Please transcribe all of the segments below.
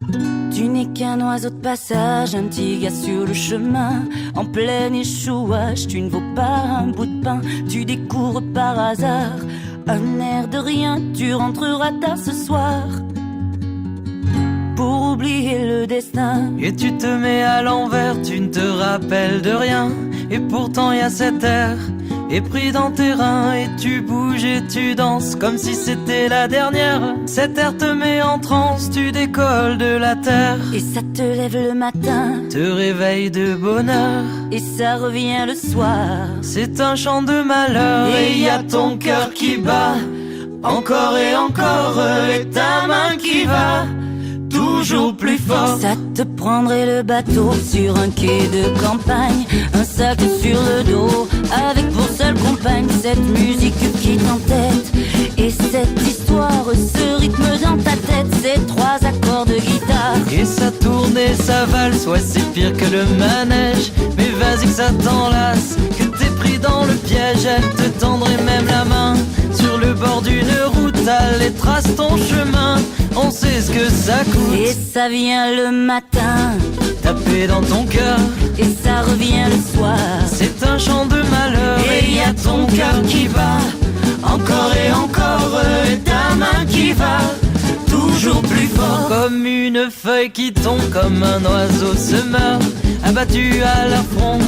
Tu n'es qu'un oiseau de passage, un petit gars sur le chemin, en plein échouage, tu ne vaux pas un bout de pain, tu découvres par hasard un air de rien, tu rentreras tard ce soir pour oublier le destin. Et tu te mets à l'envers, tu ne te rappelles de rien, et pourtant y a cet air est pris dans tes reins, et tu bouges et tu danses comme si c'était la dernière. Cet air te met en transe, tu décolles de la terre, et ça te lève le matin, te réveille de bonheur, et ça revient le soir. C'est un chant de malheur, et y a ton cœur qui bat encore et encore, et ta main qui va toujours plus fort. Ça te prendrait le bateau sur un quai de campagne, un sac sur le dos, avec pour seule compagne cette musique qui t'entête, et cette histoire, ce rythme dans ta tête, ces trois accords de guitare. Et ça tourne et ça valse, ouais c'est pire que le manège, mais vas-y que ça t'enlace, que t'es pris dans le piège. Elle te tendrait même la main sur le bord d'une route, allez trace ton chemin, on sait ce que ça coûte. Et ça vient le matin, taper dans ton cœur, et ça revient le soir. C'est un chant de malheur, et y a ton cœur qui bat encore et encore, et ta main qui va toujours plus fort. Comme une feuille qui tombe, comme un oiseau se meurt, abattu à la fronde,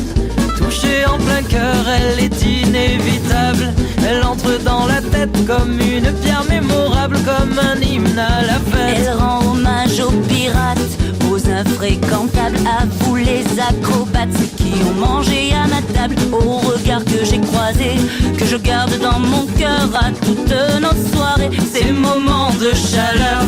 touchée en plein cœur, elle est inévitable. Elle entre dans la tête comme une pierre mémorable, comme un hymne à la fête. Elle rend hommage aux pirates, aux infréquentables, à vous les acrobates, ceux qui ont mangé à ma table, aux regards que j'ai croisés, que je garde dans mon cœur à toutes nos soirées, ces moments de chaleur.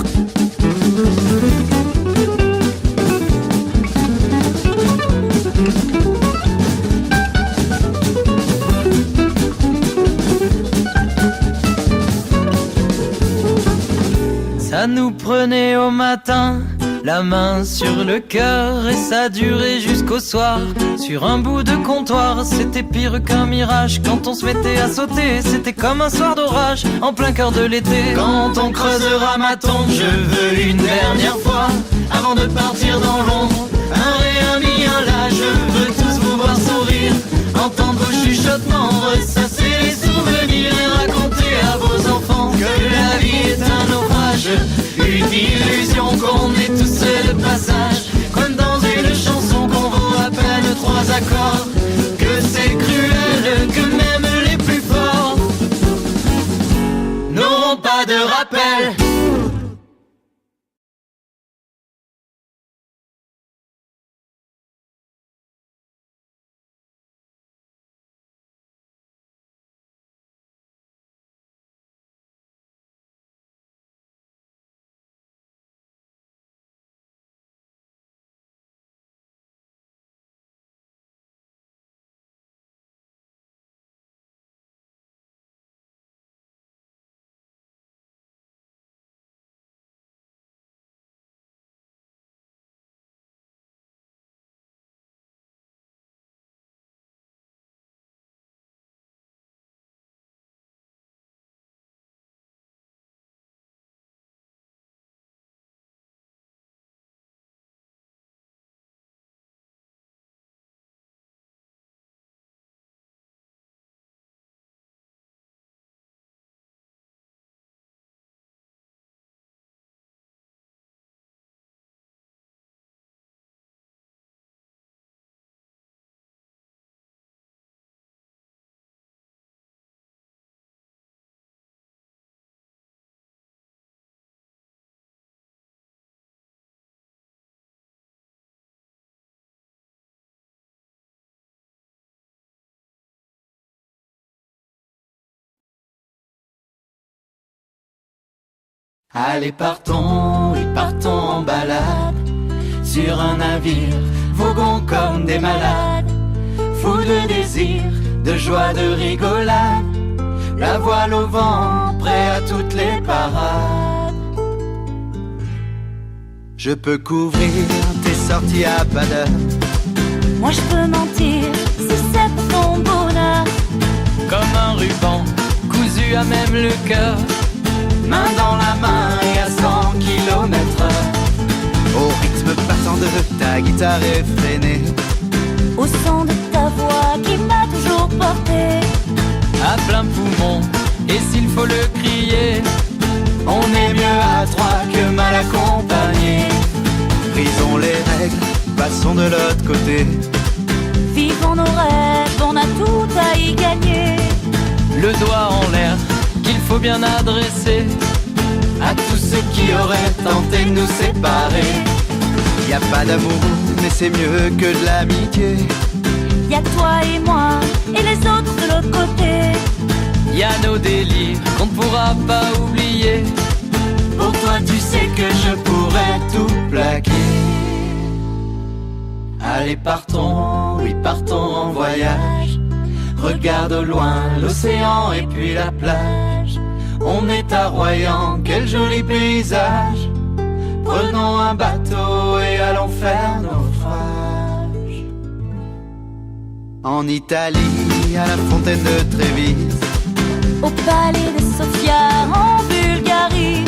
Ça nous prenait au matin, la main sur le cœur, et ça durait jusqu'au soir. Sur un bout de comptoir, c'était pire qu'un mirage. Quand on se mettait à sauter, c'était comme un soir d'orage, en plein cœur de l'été. Quand on creusera ma tombe, je veux une dernière fois, avant de partir dans l'ombre, un ré, un mi, un la. Je veux tous vous voir sourire, entendre vos chuchotements, ressasser les souvenirs et raconter à vos enfants que la vie est un naufrage, une illusion, qu'on est tous de passage, comme dans une chanson qu'on vaut à peine trois accords, que c'est cruel, que même les plus forts n'auront pas de rappel. Allez partons, et partons en balade, sur un navire, voguons comme des malades, fous de désir, de joie, de rigolade, la voile au vent, prêt à toutes les parades. Je peux couvrir tes sorties à pas d'heure, moi je peux mentir, si c'est pour ton bonheur, comme un ruban, cousu à même le cœur, main dans la main et à 100 km/h. à réfréner. Au son de ta voix qui m'a toujours porté à plein poumon, et s'il faut le crier, on est mieux à trois que mal accompagné. Brisons les règles, passons de l'autre côté. Vivons nos rêves, on a tout à y gagner. le doigt en l'air qu'il faut bien adresser à tous ceux qui auraient tenté de nous séparer. Y a pas d'amour, mais c'est mieux que de l'amitié. Y a toi et moi, et les autres de l'autre côté. Y a nos délires qu'on ne pourra pas oublier. Pour toi tu sais que je pourrais tout plaquer. Allez partons, oui partons en voyage. Regarde au loin l'océan et puis la plage. On est à Royan, quel joli paysage. Prenons un bateau et allons faire naufrage. En Italie, à la fontaine de Trévise, au palais de Sofia en Bulgarie.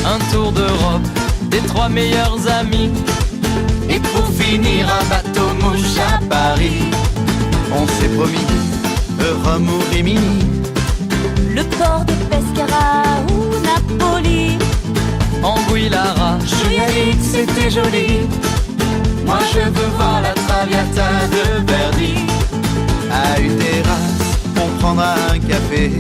Un tour d'Europe des 3 meilleurs amis. Et pour finir un bateau mouche à Paris. On s'est promis Rome ou Rimini, le port de Pescara ou Napoli. Anguillara, je lui ai dit que c'était joli. Moi je veux voir la Traviata de Verdi. À une terrasse, on prendra un café.